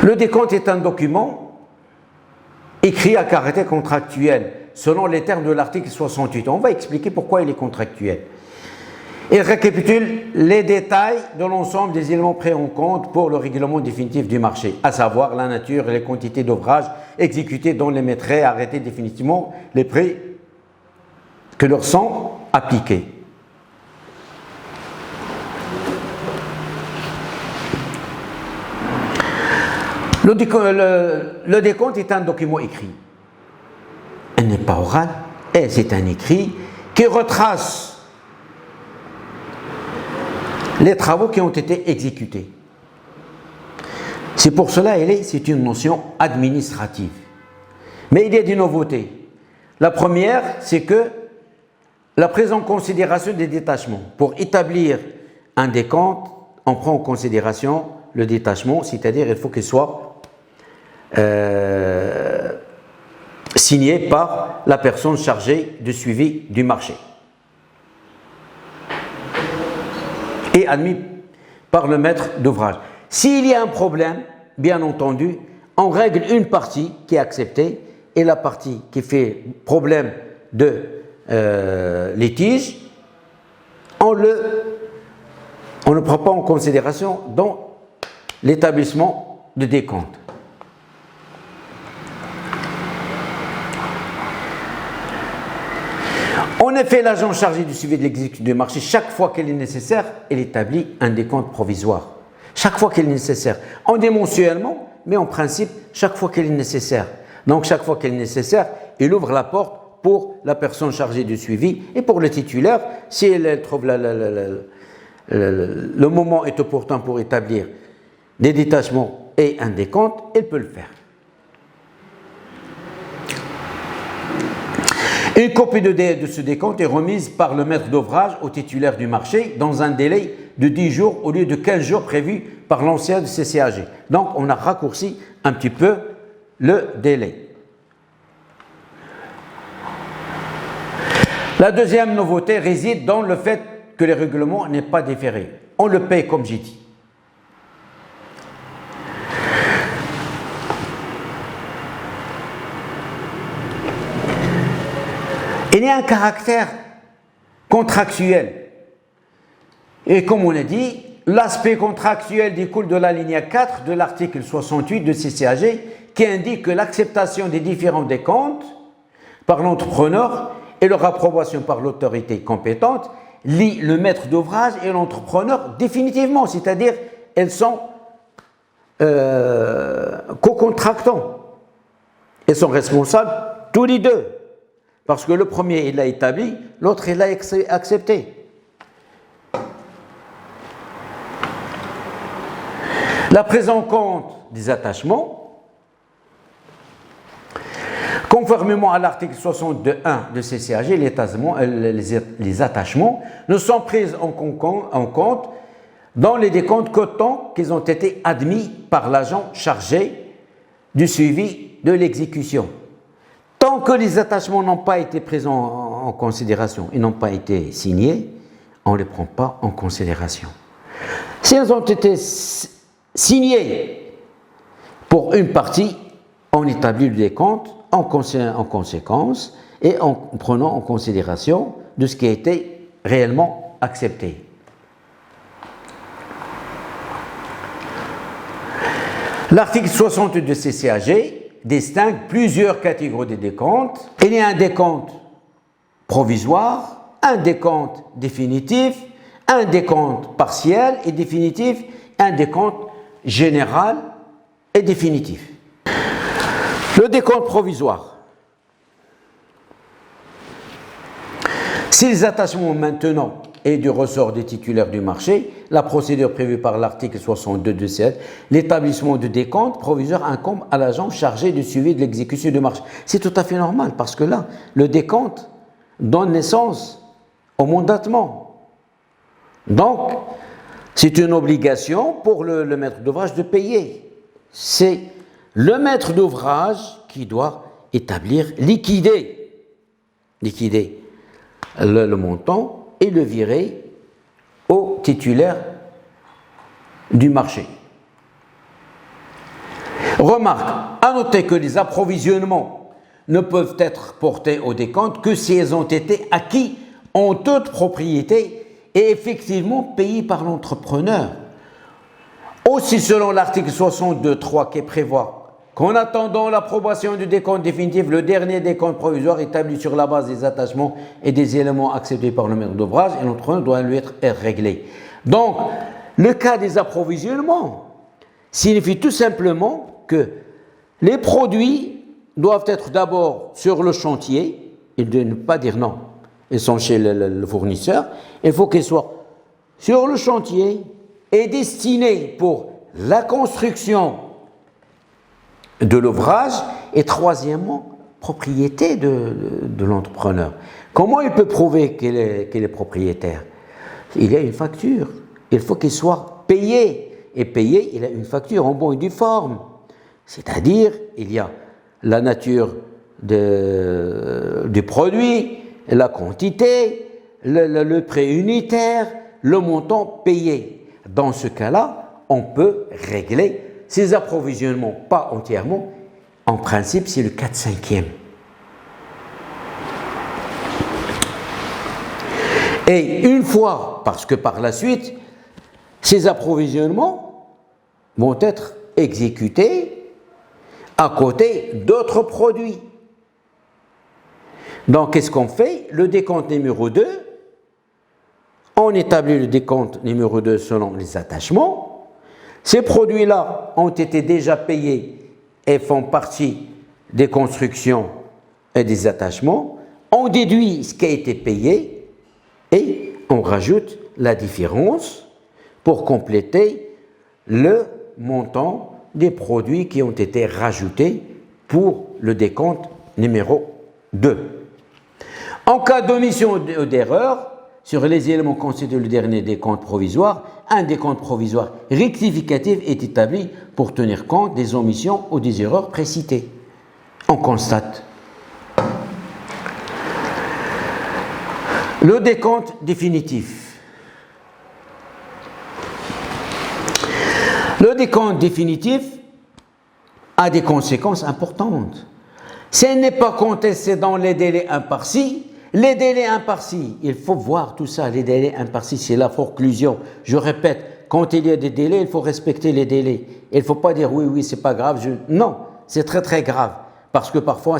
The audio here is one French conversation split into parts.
Le décompte est un document écrit à caractère contractuel, selon les termes de l'article 68. On va expliquer pourquoi il est contractuel. Il récapitule les détails de l'ensemble des éléments pris en compte pour le règlement définitif du marché, à savoir la nature et les quantités d'ouvrage exécutés dont les maîtres arrêter définitivement les prix que leur sont appliqués. Le décompte est un document écrit. Il n'est pas oral, et c'est un écrit qui retrace les travaux qui ont été exécutés. C'est pour cela c'est une notion administrative. Mais il y a des nouveautés. La première, c'est que la prise en considération des détachements. Pour établir un décompte, on prend en considération le détachement, c'est-à-dire il faut qu'il soit signé par la personne chargée du suivi du marché et admis par le maître d'ouvrage. S'il y a un problème, bien entendu, on règle une partie qui est acceptée et la partie qui fait problème de litige, on ne prend pas en considération dans l'établissement de décompte. En effet, l'agent chargé du suivi de l'exécution du marché, chaque fois qu'il est nécessaire, il établit un décompte provisoire. Chaque fois qu'il est nécessaire. On dit mensuellement, mais en principe, chaque fois qu'il est nécessaire. Donc, chaque fois qu'il est nécessaire, il ouvre la porte pour la personne chargée du suivi et pour le titulaire, si elle trouve le moment est opportun pour établir des détachements et un décompte, elle peut le faire. Une copie de ce décompte est remise par le maître d'ouvrage au titulaire du marché dans un délai de 10 jours au lieu de 15 jours prévu par l'ancien de CCAG. Donc, on a raccourci un petit peu le délai. La deuxième nouveauté réside dans le fait que le règlement n'est pas différé. On le paye comme j'ai dit. Il y a un caractère contractuel. Et comme on a dit, l'aspect contractuel découle de la ligne 4 de l'article 68 de CCAG qui indique que l'acceptation des différents décomptes par l'entrepreneur et leur approbation par l'autorité compétente lie le maître d'ouvrage et l'entrepreneur définitivement, c'est-à-dire elles sont co-contractants. Elles sont responsables tous les deux. Parce que le premier, il l'a établi, l'autre, il l'a accepté. La prise en compte des attachements, conformément à l'article 62.1 de CCAG, les attachements ne sont pris en compte dans les décomptes qu'autant qu'ils ont été admis par l'agent chargé du suivi de l'exécution. Tant que les attachements n'ont pas été pris en considération, ils n'ont pas été signés, on ne les prend pas en considération. S'ils ont été signés pour une partie, on établit le décompte en conséquence et en prenant en considération de ce qui a été réellement accepté. L'article 68 de CCAG distingue plusieurs catégories de décomptes. Il y a un décompte provisoire, un décompte définitif, un décompte partiel et définitif, un décompte général et définitif. Le décompte provisoire. Si les attachements maintenant est du ressort des titulaires du marché, la procédure prévue par l'article 62 de CCAG, l'établissement de décompte provisoire incombe à l'agent chargé du suivi de l'exécution du marché. C'est tout à fait normal parce que là, le décompte donne naissance au mandatement. Donc, c'est une obligation pour le maître d'ouvrage de payer. C'est le maître d'ouvrage qui doit établir, liquider le montant et le virer au titulaire du marché. Remarque, à noter que les approvisionnements ne peuvent être portés au décompte que si elles ont été acquis en toute propriété et effectivement payés par l'entrepreneur. Aussi, selon l'article 62.3 qui prévoit qu'en attendant l'approbation du décompte définitif, le dernier décompte provisoire établi sur la base des attachements et des éléments acceptés par le maître d'ouvrage et l'entrepreneur doit lui être réglé. Donc, le cas des approvisionnements signifie tout simplement que les produits doivent être d'abord sur le chantier et de ne pas dire non. Ils sont chez le fournisseur. Il faut qu'ils soient sur le chantier et destinés pour la construction de l'ouvrage et troisièmement, propriété de l'entrepreneur. Comment il peut prouver qu'il est propriétaire? Il y a une facture. Il faut qu'il soit payé. Et payé, il a une facture en bonne et due forme. C'est-à-dire, il y a la nature du produit, la quantité, le prix unitaire, le montant payé. Dans ce cas-là, on peut régler ces approvisionnements, pas entièrement. En principe, c'est le 4/5. Et une fois, parce que par la suite, ces approvisionnements vont être exécutés à côté d'autres produits. Donc, qu'est-ce qu'on fait? Le décompte numéro 2, on établit le décompte numéro 2 selon les attachements. Ces produits-là ont été déjà payés et font partie des constructions et des attachements. On déduit ce qui a été payé et on rajoute la différence pour compléter le montant des produits qui ont été rajoutés pour le décompte numéro 2. En cas d'omission ou d'erreur, sur les éléments constituant le dernier décompte provisoire, un décompte provisoire rectificatif est établi pour tenir compte des omissions ou des erreurs précitées. On constate. Le décompte définitif. Le décompte définitif a des conséquences importantes. Ce n'est pas contesté dans les délais impartis. Les délais impartis, il faut voir tout ça, les délais impartis, c'est la forclusion. Je répète, quand il y a des délais, il faut respecter les délais. Il ne faut pas dire oui, c'est pas grave. Non, c'est très très grave. Parce que parfois,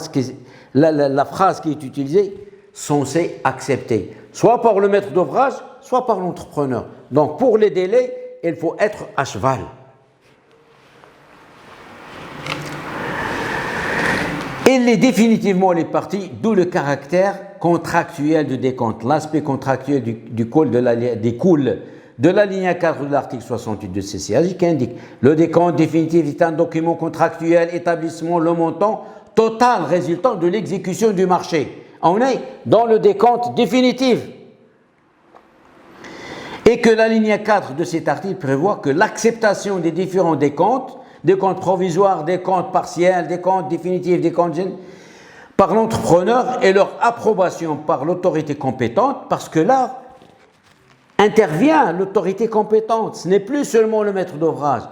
la phrase qui est utilisée, censée accepter, soit par le maître d'ouvrage, soit par l'entrepreneur. Donc pour les délais, il faut être à cheval. Il est définitivement les parties, d'où le caractère contractuel du décompte. L'aspect contractuel découle de la ligne 4 de l'article 68 de CCAJ qui indique le décompte définitif est un document contractuel établissant le montant total résultant de l'exécution du marché. On est dans le décompte définitif. Et que la ligne 4 de cet article prévoit que l'acceptation des différents décomptes provisoires, décomptes partiels, décomptes définitifs, décomptes par l'entrepreneur et leur approbation par l'autorité compétente, parce que là intervient l'autorité compétente. Ce n'est plus seulement le maître d'ouvrage.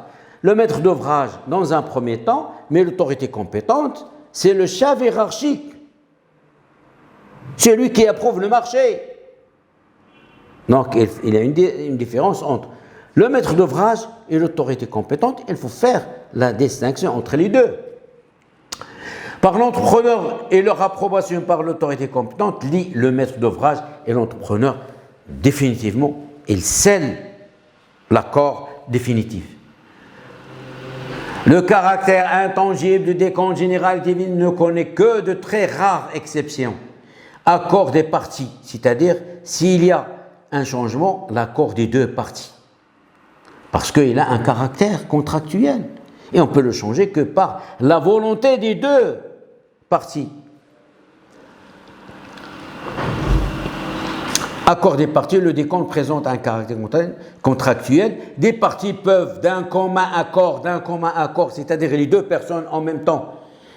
Le maître d'ouvrage, dans un premier temps, mais l'autorité compétente, c'est le chef hiérarchique. C'est lui qui approuve le marché. Donc, il y a une différence entre le maître d'ouvrage et l'autorité compétente. Il faut faire la distinction entre les deux. Par l'entrepreneur et leur approbation par l'autorité compétente, lie le maître d'ouvrage et l'entrepreneur définitivement. Il scelle l'accord définitif. Le caractère intangible du décompte général divin ne connaît que de très rares exceptions. Accord des parties, c'est-à-dire s'il y a un changement, l'accord des deux parties. Parce qu'il a un caractère contractuel. Et on peut le changer que par la volonté des deux parties. Accord des parties, le décompte présente un caractère contractuel. Des parties peuvent, d'un commun accord, c'est-à-dire les deux personnes en même temps,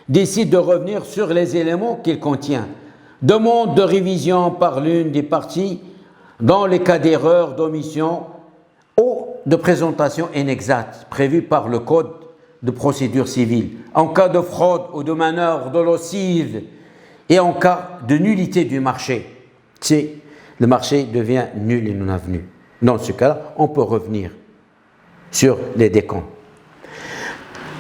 décident de revenir sur les éléments qu'il contient. Demande de révision par l'une des parties dans les cas d'erreur, d'omission ou de présentation inexacte prévue par le Code de procédure civile, en cas de fraude ou de manœuvre dolosive et en cas de nullité du marché. Le marché devient nul et non avenu. Dans ce cas-là, on peut revenir sur les décomptes.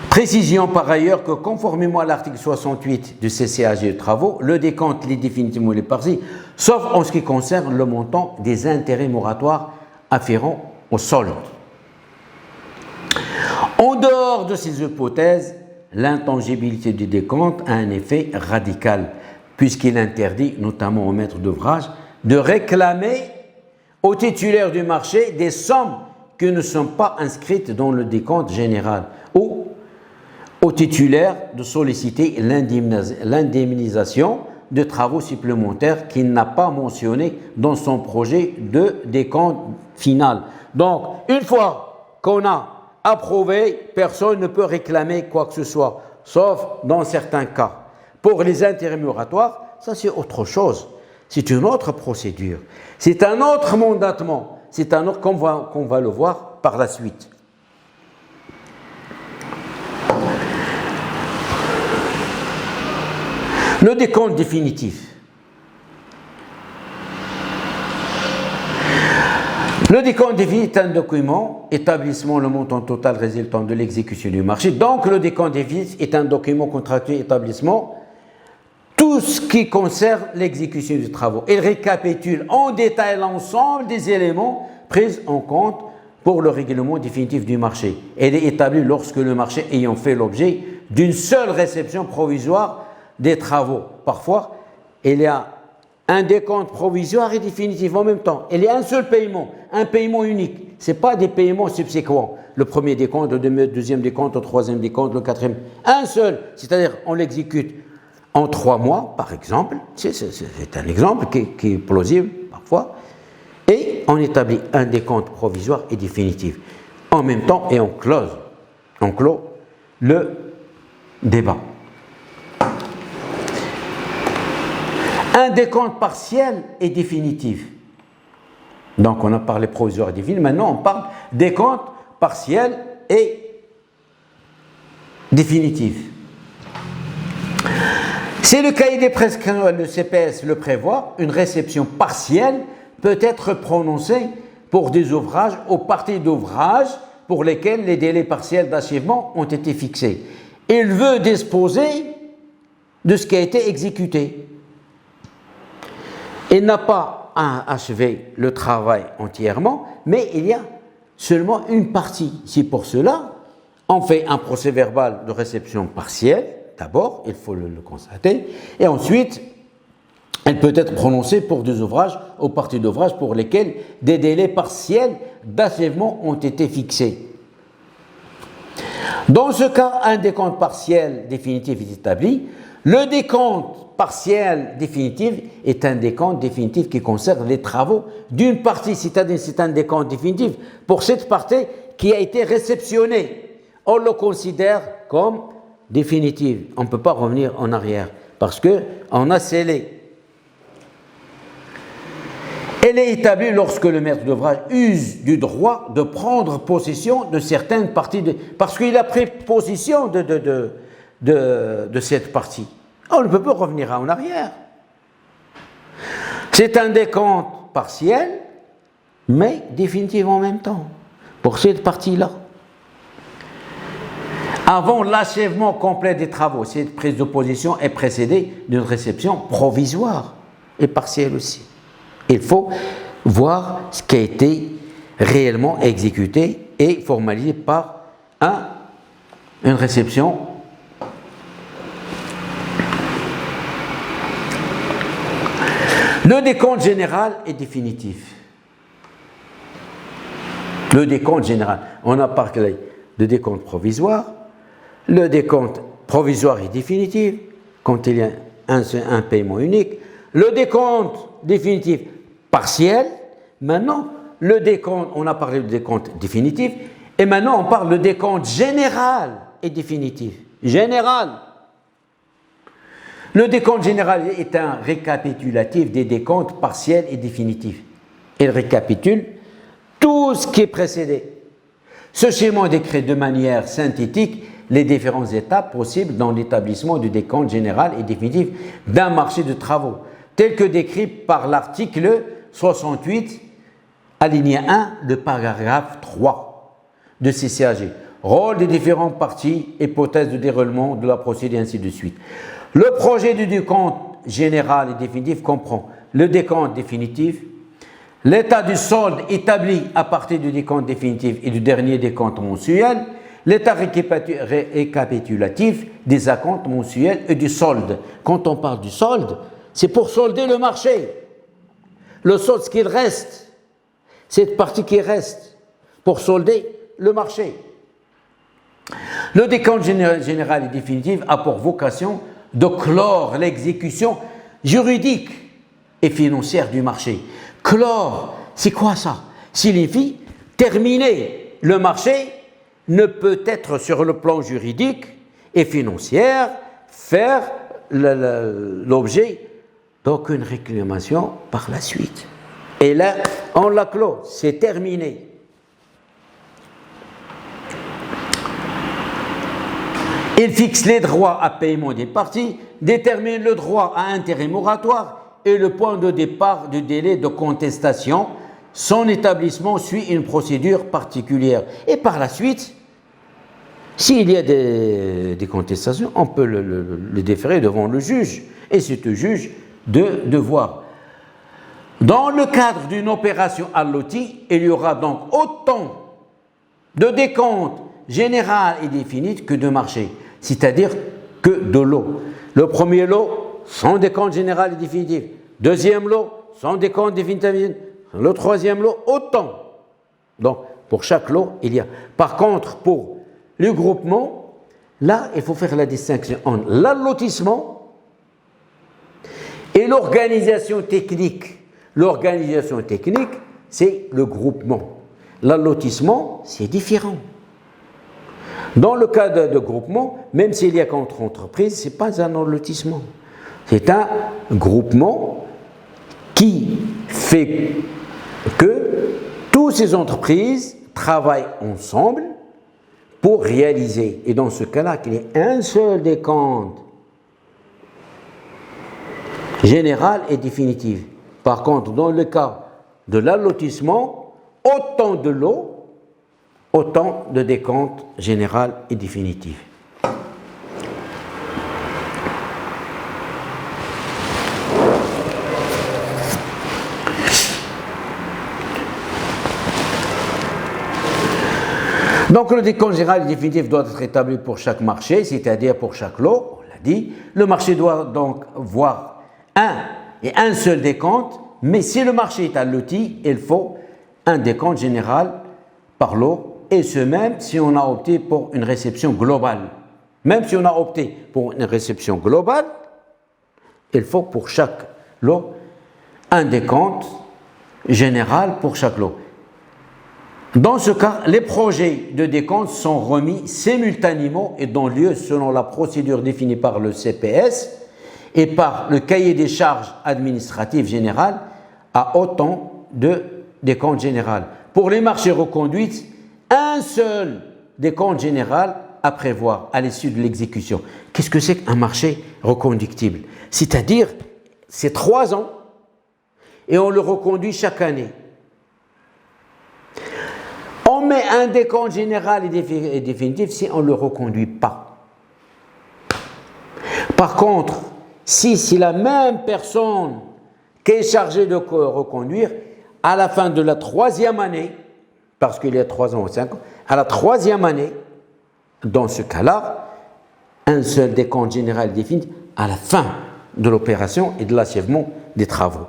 Précision par ailleurs que conformément à l'article 68 du CCAG de travaux, le décompte il est définitivement les parties, sauf en ce qui concerne le montant des intérêts moratoires afférents au solde. En dehors de ces hypothèses, l'intangibilité du décompte a un effet radical, puisqu'il interdit notamment aux maîtres d'ouvrage de réclamer aux titulaires du marché des sommes qui ne sont pas inscrites dans le décompte général ou aux titulaires de solliciter l'indemnisation de travaux supplémentaires qu'il n'a pas mentionné dans son projet de décompte final. Donc, une fois qu'on a approuvé, personne ne peut réclamer quoi que ce soit, sauf dans certains cas. Pour les intérêts moratoires, ça c'est autre chose. C'est une autre procédure. C'est un autre mandatement. C'est un autre qu'on va le voir par la suite. Le décompte définitif. Le décompte définitif est un document établissant le montant total résultant de l'exécution du marché. Donc, le décompte définitif est un document contractuel établissement tout ce qui concerne l'exécution des travaux. Il récapitule en détail l'ensemble des éléments pris en compte pour le règlement définitif du marché. Elle est établie lorsque le marché ayant fait l'objet d'une seule réception provisoire des travaux. Parfois, il y a un décompte provisoire et définitif en même temps. Il y a un seul paiement, un paiement unique. Ce n'est pas des paiements subséquents. Le premier décompte, le deuxième décompte, le troisième décompte, le quatrième. Un seul, c'est-à-dire on l'exécute en 3 mois, par exemple. C'est un exemple qui est plausible parfois. Et on établit un décompte provisoire et définitif. En même temps, et on clôt le débat. Un décompte partiel et définitif. Donc on a parlé provisoire et définitif. Maintenant on parle décompte partiel et définitif. Si le cahier des prescriptions, le CPS le prévoit, une réception partielle peut être prononcée pour des ouvrages ou parties d'ouvrages pour lesquels les délais partiels d'achèvement ont été fixés. Il veut disposer de ce qui a été exécuté. Il n'a pas achevé le travail entièrement, mais il y a seulement une partie. C'est pour cela on fait un procès-verbal de réception partielle, d'abord, il faut le constater, et ensuite, elle peut être prononcée pour des ouvrages ou parties d'ouvrages pour lesquels des délais partiels d'achèvement ont été fixés. Dans ce cas, un décompte partiel définitif est établi. Le décompte partiel définitif est un décompte définitif qui concerne les travaux d'une partie, c'est-à-dire c'est un décompte définitif pour cette partie qui a été réceptionnée. On le considère comme définitive. On ne peut pas revenir en arrière parce qu'on a scellé. Elle est établie lorsque le maître d'ouvrage use du droit de prendre possession de certaines parties, parce qu'il a pris possession de cette partie. On ne peut pas revenir en arrière. C'est un décompte partiel, mais définitif en même temps, pour cette partie-là. Avant l'achèvement complet des travaux, cette prise de position est précédée d'une réception provisoire et partielle aussi. Il faut voir ce qui a été réellement exécuté et formalisé par une réception. Le décompte général est définitif. Le décompte général, on a parlé de décompte provisoire. Le décompte provisoire est définitif quand il y a un paiement unique. Le décompte définitif partiel. Maintenant, le décompte, on a parlé de décompte définitif, et maintenant on parle de décompte général et définitif. Général. Le décompte général est un récapitulatif des décomptes partiels et définitifs. Il récapitule tout ce qui est précédé. Ce schéma est décrit de manière synthétique les différentes étapes possibles dans l'établissement du décompte général et définitif d'un marché de travaux, tel que décrit par l'article 68, alinéa 1 de paragraphe 3 de CCAG. Rôle des différentes parties, hypothèse de déroulement de la procédure, ainsi de suite. Le projet du décompte général et définitif comprend le décompte définitif, l'état du solde établi à partir du décompte définitif et du dernier décompte mensuel, l'état récapitulatif des acomptes mensuels et du solde. Quand on parle du solde, c'est pour solder le marché. Le solde, ce qu'il reste, cette partie qui reste pour solder le marché. Le décompte général et définitif a pour vocation de clore l'exécution juridique et financière du marché. Clore, c'est quoi ça? Signifie terminer. Le marché ne peut être sur le plan juridique et financier faire l'objet d'aucune réclamation par la suite. Et là, on l'a clos, c'est terminé. Il fixe les droits à paiement des parties, détermine le droit à intérêt moratoire et le point de départ du délai de contestation. Son établissement suit une procédure particulière. Et par la suite, s'il y a des contestations, on peut le déférer devant le juge. Et c'est au juge de voir. Dans le cadre d'une opération allotie, il y aura donc autant de décompte général et définitif que de marché, c'est-à-dire que de lot. Le premier lot, sans décompte général et définitif. Deuxième lot, sans décompte définitif. Le troisième lot, autant. Donc, pour chaque lot, il y a. Par contre, pour le groupement, là, il faut faire la distinction entre l'allotissement et l'organisation technique. L'organisation technique, c'est le groupement. L'allotissement, c'est différent. Dans le cas de groupement, même s'il y a contre entreprise, ce n'est pas un allotissement. C'est un groupement qui fait que toutes ces entreprises travaillent ensemble pour réaliser. Et dans ce cas-là, qu'il y ait un seul décompte général et définitif. Par contre, dans le cas de l'allotissement, autant de lots, autant de décompte général et définitif. Donc le décompte général et définitif doit être établi pour chaque marché, c'est-à-dire pour chaque lot, on l'a dit. Le marché doit donc voir un seul décompte, mais si le marché est alloti, il faut un décompte général par lot, et ce même si on a opté pour une réception globale. Même si on a opté pour une réception globale, il faut pour chaque lot un décompte général pour chaque lot. Dans ce cas, les projets de décompte sont remis simultanément et dont lieu selon la procédure définie par le CPS et par le cahier des charges administratives générales à autant de décompte général. Pour les marchés reconduits, un seul décompte général à prévoir à l'issue de l'exécution. Qu'est-ce que c'est qu'un marché reconductible? C'est-à-dire, c'est 3 ans et on le reconduit chaque année. On met un décompte général et définitif si on ne le reconduit pas. Par contre, si c'est la même personne qui est chargée de reconduire, à la fin de la 3e année, parce qu'il y a 3 ans ou 5 ans, à la 3e année, dans ce cas-là, un seul décompte général et définitif à la fin de l'opération et de l'achèvement des travaux.